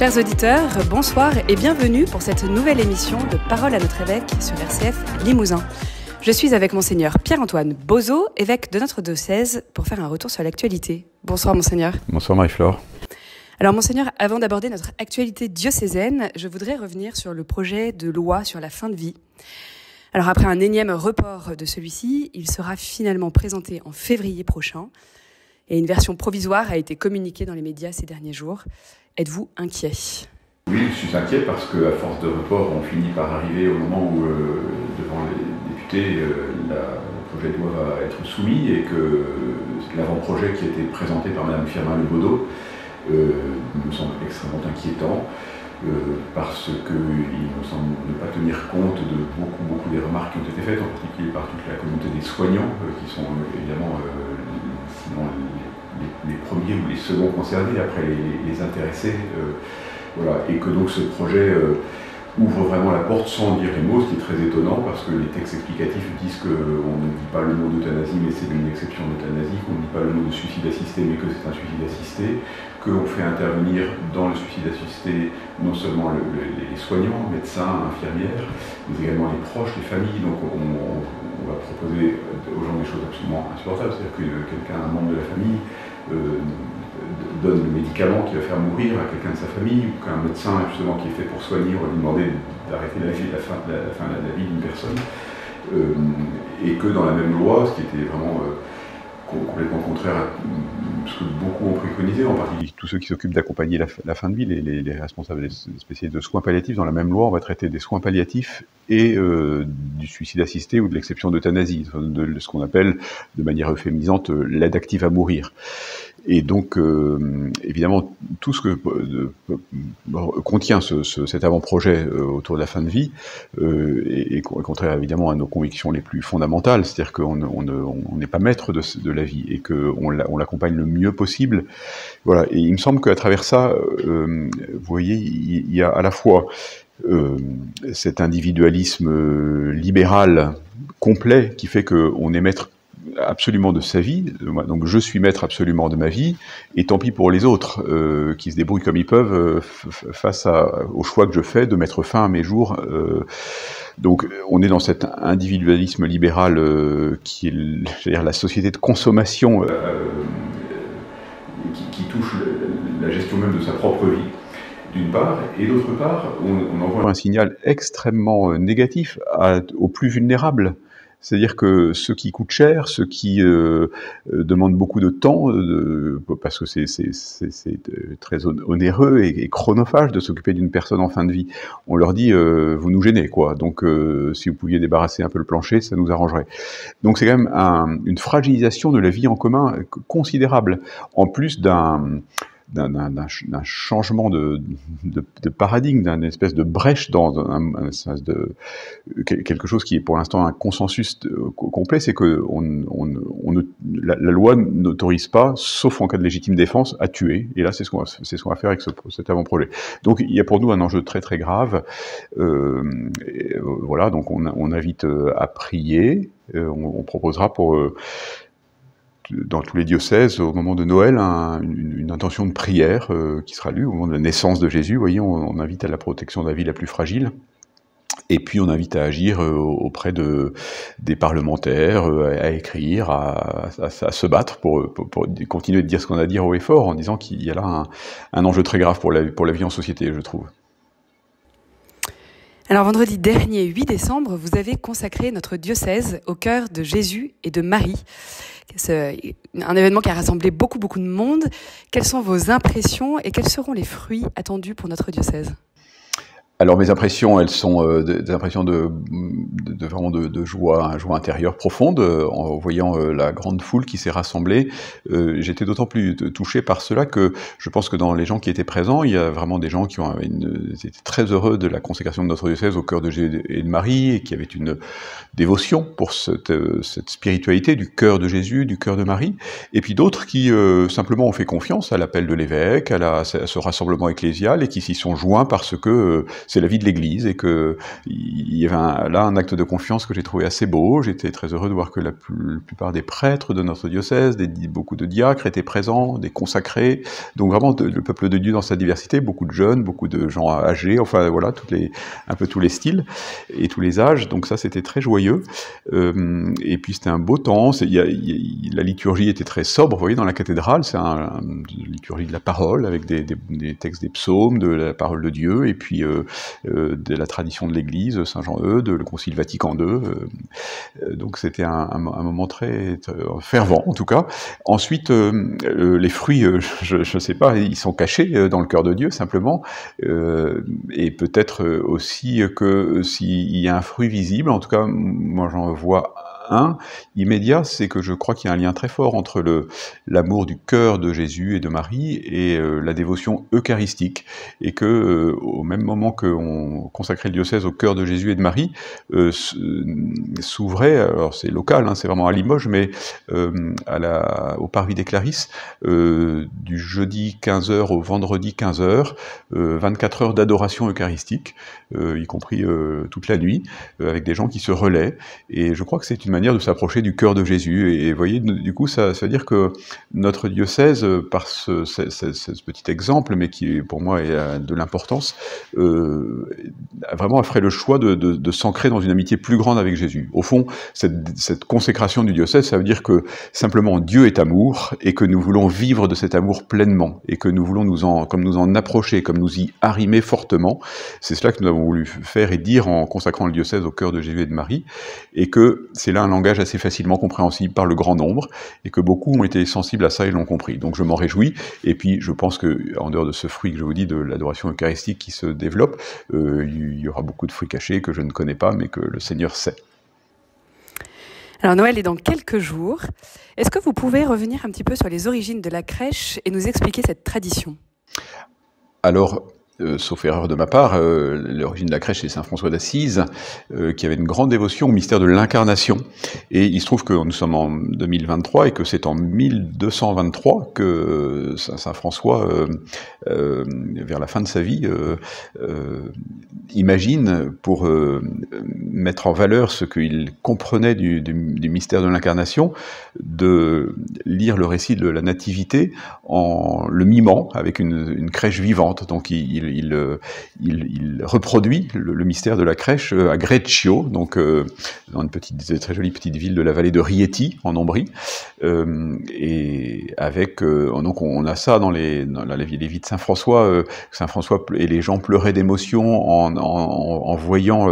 Chers auditeurs, bonsoir et bienvenue pour cette nouvelle émission de Parole à notre évêque sur RCF Limousin. Je suis avec Monseigneur Pierre-Antoine Bozo, évêque de notre diocèse, pour faire un retour sur l'actualité. Bonsoir Monseigneur. Bonsoir Marie-Flore. Alors Monseigneur, avant d'aborder notre actualité diocésaine, je voudrais revenir sur le projet de loi sur la fin de vie. Alors après un énième report de celui-ci, il sera finalement présenté en février prochain et une version provisoire a été communiquée dans les médias ces derniers jours. Êtes-vous inquiet ? Oui, je suis inquiet parce qu'à force de report, on finit par arriver au moment où, devant les députés, le projet de loi va être soumis et que l'avant-projet qui a été présenté par Mme Firmin Lebaudot me semble extrêmement inquiétant parce qu'il me semble ne pas tenir compte de beaucoup des remarques qui ont été faites, en particulier par toute la communauté des soignants, qui sont évidemment sinon les premiers ou les seconds concernés, après les intéressés. Voilà. Et que donc ce projet ouvre vraiment la porte sans dire les mots, ce qui est très étonnant parce que les textes explicatifs disent qu'on ne dit pas le mot d'euthanasie mais c'est une exception d'euthanasie, qu'on ne dit pas le mot de suicide assisté mais que c'est un suicide assisté, qu'on fait intervenir dans le suicide assisté non seulement les soignants, médecins, infirmières, mais également les proches, les familles. Donc on va proposer aux gens des choses absolument insupportables, c'est-à-dire que quelqu'un, un membre de la famille, donne le médicament qui va faire mourir à quelqu'un de sa famille, ou qu'un médecin justement qui est fait pour soigner, on va lui demander d'arrêter la vie d'une personne, et que dans la même loi, ce qui était vraiment complètement contraire à ce que beaucoup ont préconisé, en particulier tous ceux qui s'occupent d'accompagner la fin de vie, les responsables des spécialistes de soins palliatifs, dans la même loi, on va traiter des soins palliatifs et du suicide assisté ou de l'exception d'euthanasie, de ce qu'on appelle de manière euphémisante l'aide active à mourir. Et donc, évidemment, tout ce que contient cet avant-projet autour de la fin de vie est contraire évidemment à nos convictions les plus fondamentales, c'est-à-dire qu'on n'est pas maître de la vie et qu'on l'accompagne le mieux possible. Voilà. Et il me semble qu'à travers ça, vous voyez, il y a à la fois cet individualisme libéral complet qui fait qu'on est maître absolument de sa vie, donc je suis maître absolument de ma vie, et tant pis pour les autres qui se débrouillent comme ils peuvent face au choix que je fais de mettre fin à mes jours. Donc on est dans cet individualisme libéral qui est, c'est-à-dire la société de consommation qui touche la gestion même de sa propre vie, d'une part, et d'autre part, on envoie un signal extrêmement négatif aux plus vulnérables. C'est-à-dire que ceux qui coûtent cher, ceux qui demandent beaucoup de temps, parce que c'est très onéreux et chronophage de s'occuper d'une personne en fin de vie, on leur dit vous nous gênez, quoi. Donc si vous pouviez débarrasser un peu le plancher, ça nous arrangerait. Donc c'est quand même une fragilisation de la vie en commun considérable, en plus d'un changement de paradigme, d'une espèce de brèche dans quelque chose qui est pour l'instant un consensus complet, c'est que la loi n'autorise pas, sauf en cas de légitime défense, à tuer. Et là, c'est ce qu'on va faire avec cet avant-projet. Donc, il y a pour nous un enjeu très très grave. Voilà, donc on invite à prier. On proposera dans tous les diocèses, au moment de Noël, une intention de prière qui sera lue au moment de la naissance de Jésus. Vous voyez, on invite à la protection de la vie la plus fragile. Et puis on invite à agir auprès des parlementaires, à écrire, à se battre pour continuer de dire ce qu'on a à dire haut et fort, en disant qu'il y a là un enjeu très grave pour la vie en société, je trouve. Alors vendredi dernier, 8 décembre, vous avez consacré notre diocèse au cœur de Jésus et de Marie. C'est un événement qui a rassemblé beaucoup de monde. Quelles sont vos impressions et quels seront les fruits attendus pour notre diocèse ? Alors mes impressions, elles sont des impressions vraiment de joie intérieure profonde en voyant la grande foule qui s'est rassemblée. J'étais d'autant plus touché par cela que je pense que dans les gens qui étaient présents, il y a vraiment des gens qui étaient très heureux de la consécration de notre diocèse au cœur de Jésus et de Marie et qui avaient une dévotion pour cette spiritualité du cœur de Jésus, du cœur de Marie. Et puis d'autres qui simplement ont fait confiance à l'appel de l'évêque, à ce rassemblement ecclésial et qui s'y sont joints parce que c'est la vie de l'Église, et qu'il y avait là un acte de confiance que j'ai trouvé assez beau. J'étais très heureux de voir que la plupart des prêtres de notre diocèse, beaucoup de diacres étaient présents, des consacrés, donc vraiment le peuple de Dieu dans sa diversité, beaucoup de jeunes, beaucoup de gens âgés, enfin voilà, un peu tous les styles et tous les âges, donc ça c'était très joyeux. Et puis c'était un beau temps, la liturgie était très sobre, vous voyez, dans la cathédrale, c'est une liturgie de la parole, avec des textes des psaumes, de la parole de Dieu, et puis de la tradition de l'Église, Saint Jean Eudes, le Concile Vatican II, donc c'était un moment très fervent en tout cas. Ensuite, les fruits, je ne sais pas, ils sont cachés dans le cœur de Dieu simplement, et peut-être aussi que s'il y a un fruit visible, en tout cas moi j'en vois un immédiat, c'est que je crois qu'il y a un lien très fort entre l'amour du cœur de Jésus et de Marie et la dévotion eucharistique, et que au même moment qu'on consacrait le diocèse au cœur de Jésus et de Marie, s'ouvrait, alors c'est local, hein, c'est vraiment à Limoges, mais au Parvis des Clarisses, du jeudi 15h au vendredi 15h, 24 heures d'adoration eucharistique, y compris toute la nuit, avec des gens qui se relaient, et je crois que c'est une manière de s'approcher du cœur de Jésus, et vous voyez, du coup, ça veut dire que notre diocèse, par ce petit exemple, mais qui pour moi est de l'importance, vraiment ferait le choix de s'ancrer dans une amitié plus grande avec Jésus. Au fond, cette consécration du diocèse, ça veut dire que simplement Dieu est amour, et que nous voulons vivre de cet amour pleinement, et que nous voulons nous en approcher, comme nous y arrimer fortement. C'est cela que nous avons voulu faire et dire en consacrant le diocèse au cœur de Jésus et de Marie, et que c'est là un langage assez facilement compréhensible par le grand nombre, et que beaucoup ont été sensibles à ça et l'ont compris. Donc je m'en réjouis, et puis je pense que, en dehors de ce fruit que je vous dis de l'adoration eucharistique qui se développe, il y aura beaucoup de fruits cachés que je ne connais pas, mais que le Seigneur sait. Alors Noël est dans quelques jours. Est-ce que vous pouvez revenir un petit peu sur les origines de la crèche et nous expliquer cette tradition ? Alors, sauf erreur de ma part, l'origine de la crèche c'est Saint François d'Assise, qui avait une grande dévotion au mystère de l'incarnation. Et il se trouve que nous sommes en 2023 et que c'est en 1223 que Saint François, vers la fin de sa vie, imagine, pour mettre en valeur ce qu'il comprenait du mystère de l'incarnation, de lire le récit de la Nativité en le mimant avec une crèche vivante. Donc il reproduit le mystère de la crèche à Greccio, donc dans une très jolie petite ville de la vallée de Rieti, en Ombrie, et avec donc on a ça dans les vies de Saint François. Saint François et les gens pleuraient d'émotion en voyant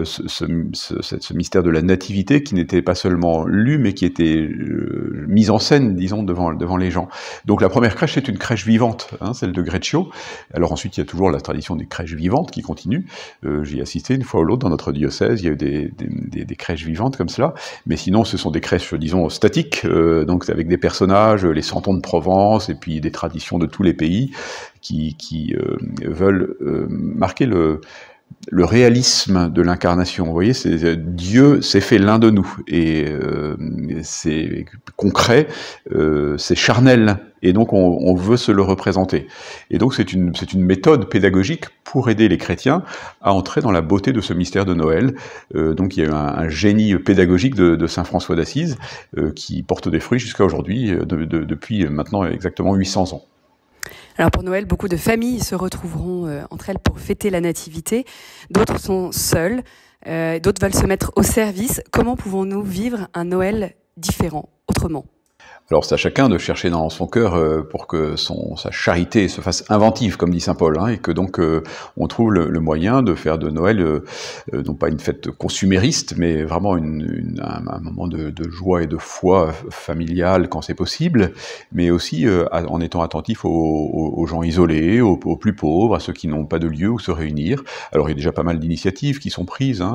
ce mystère de la Nativité, qui n'était pas seulement lu, mais qui était mis en scène, disons, devant les gens. Donc la première crèche, c'est une crèche vivante, hein, celle de Greccio. Alors ensuite, il y a toujours la tradition des crèches vivantes qui continue. J'y ai assisté une fois ou l'autre dans notre diocèse, il y a eu des crèches vivantes comme cela, mais sinon ce sont des crèches, disons, statiques, donc avec des personnages, les Santons de Provence, et puis des traditions de tous les pays qui veulent marquer le réalisme de l'incarnation. Vous voyez, Dieu s'est fait l'un de nous, et c'est concret, c'est charnel, et donc on veut se le représenter. Et donc c'est une méthode pédagogique pour aider les chrétiens à entrer dans la beauté de ce mystère de Noël. Donc il y a eu un génie pédagogique de Saint François d'Assise qui porte des fruits jusqu'à aujourd'hui, depuis maintenant exactement 800 ans. Alors pour Noël, beaucoup de familles se retrouveront entre elles pour fêter la Nativité. D'autres sont seules, d'autres veulent se mettre au service. Comment pouvons-nous vivre un Noël différent, autrement ? Alors c'est à chacun de chercher dans son cœur pour que sa charité se fasse inventive, comme dit saint Paul, hein, et que donc on trouve le moyen de faire de Noël non pas une fête consumériste, mais vraiment un moment de joie et de foi familiale quand c'est possible, mais aussi en étant attentif aux gens isolés, aux plus pauvres, à ceux qui n'ont pas de lieu où se réunir. Alors il y a déjà pas mal d'initiatives qui sont prises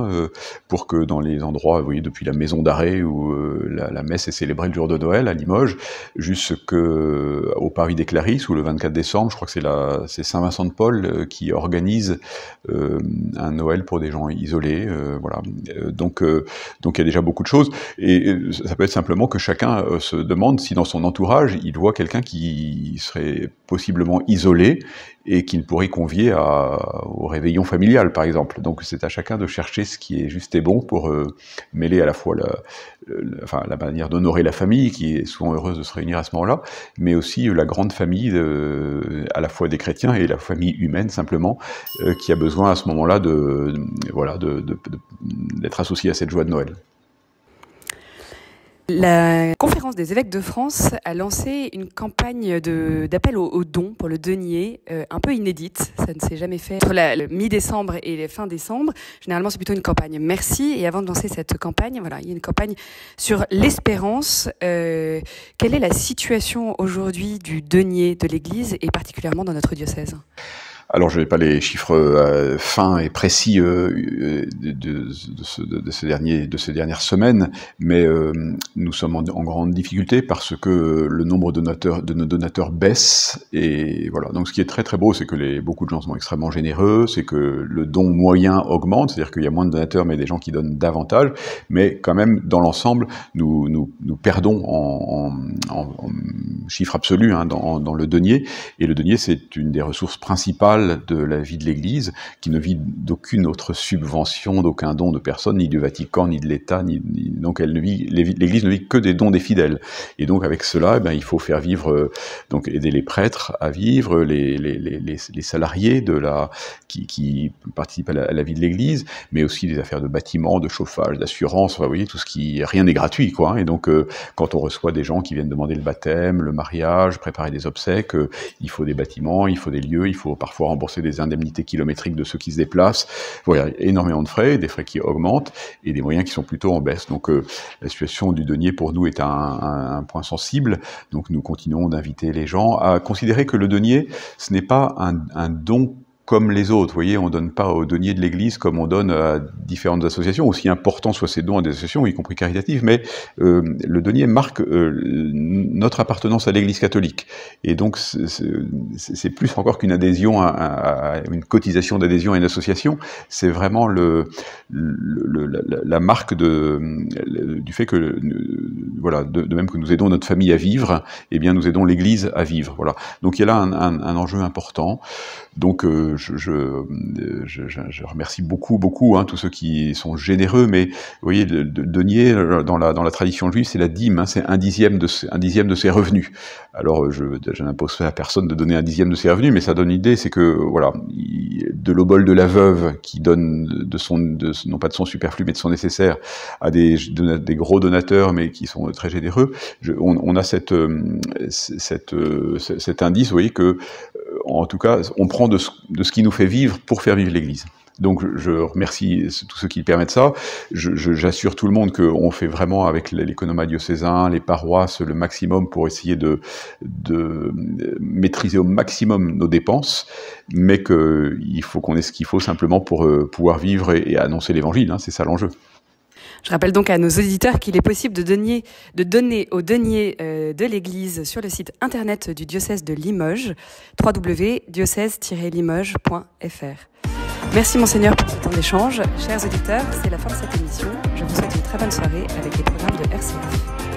pour que dans les endroits, vous voyez, depuis la maison d'arrêt où la messe est célébrée le jour de Noël à Limoges, jusqu'au Parvis des Clarisses, où le 24 décembre, je crois que c'est Saint Vincent de Paul qui organise un Noël pour des gens isolés. Voilà. Donc il y a déjà beaucoup de choses, et ça peut être simplement que chacun se demande si dans son entourage il voit quelqu'un qui serait possiblement isolé, et qui ne pourrait convier au réveillon familial, par exemple. Donc c'est à chacun de chercher ce qui est juste et bon pour mêler à la fois la manière d'honorer la famille, qui est souvent heureuse de se réunir à ce moment-là, mais aussi la grande famille, à la fois des chrétiens et la famille humaine, simplement, qui a besoin à ce moment-là d'être associée à cette joie de Noël. La Conférence des évêques de France a lancé une campagne d'appel aux dons pour le denier, un peu inédite. Ça ne s'est jamais fait entre le mi-décembre et la fin décembre. Généralement, c'est plutôt une campagne merci. Et avant de lancer cette campagne, voilà, il y a une campagne sur l'espérance. Quelle est la situation aujourd'hui du denier de l'Église et particulièrement dans notre diocèse ? Alors, je n'ai pas les chiffres fins et précis de ces dernières semaines, mais nous sommes en grande difficulté parce que le nombre de nos donateurs baisse. Et voilà. Donc, ce qui est très très beau, c'est que beaucoup de gens sont extrêmement généreux, c'est que le don moyen augmente, c'est-à-dire qu'il y a moins de donateurs, mais des gens qui donnent davantage. Mais quand même, dans l'ensemble, nous perdons en chiffre absolu dans le denier. Et le denier, c'est une des ressources principales de la vie de l'Église, qui ne vit d'aucune autre subvention, d'aucun don de personne, ni du Vatican, ni de l'État, donc l'Église ne vit que des dons des fidèles. Et donc avec cela, il faut faire vivre, donc aider les prêtres à vivre, les salariés qui participent à la vie de l'Église, mais aussi les affaires de bâtiment, de chauffage, d'assurance, vous voyez, tout ce rien n'est gratuit, quoi. Et donc quand on reçoit des gens qui viennent demander le baptême, le mariage, préparer des obsèques, il faut des bâtiments, il faut des lieux, il faut parfois rembourser des indemnités kilométriques de ceux qui se déplacent. Voilà, énormément de frais, des frais qui augmentent et des moyens qui sont plutôt en baisse. Donc la situation du denier pour nous est un point sensible. Donc nous continuons d'inviter les gens à considérer que le denier, ce n'est pas un don comme les autres. Vous voyez, on ne donne pas au denier de l'Église comme on donne à différentes associations, aussi importants soient ces dons à des associations, y compris caritatives, mais le denier marque notre appartenance à l'Église catholique. Et donc, c'est plus encore qu'une adhésion à une cotisation d'adhésion à une association, c'est vraiment la marque du fait que, voilà, de même que nous aidons notre famille à vivre, eh bien, nous aidons l'Église à vivre. Voilà. Donc, il y a là un enjeu important. Donc, je remercie beaucoup tous ceux qui sont généreux, mais vous voyez, le denier dans la tradition juive, c'est la dîme, c'est un dixième de ses revenus. Alors je n'impose à personne de donner un dixième de ses revenus, mais ça donne une idée, c'est que voilà, de l'obol de la veuve qui donne non pas de son superflu, mais de son nécessaire à des gros donateurs, mais qui sont très généreux. On a cet indice, vous voyez, que en tout cas, on prend de ce qui nous fait vivre pour faire vivre l'Église. Donc je remercie tous ceux qui permettent ça. J'assure tout le monde qu'on fait vraiment avec l'économat diocésain, les paroisses, le maximum pour essayer de maîtriser au maximum nos dépenses, mais qu'il faut qu'on ait ce qu'il faut simplement pour pouvoir vivre et annoncer l'Évangile. C'est ça l'enjeu. Je rappelle donc à nos auditeurs qu'il est possible de donner au denier de l'Église sur le site internet du diocèse de Limoges, www.diocèse-limoges.fr. Merci Monseigneur pour ce temps d'échange. Chers auditeurs, c'est la fin de cette émission. Je vous souhaite une très bonne soirée avec les programmes de RCF.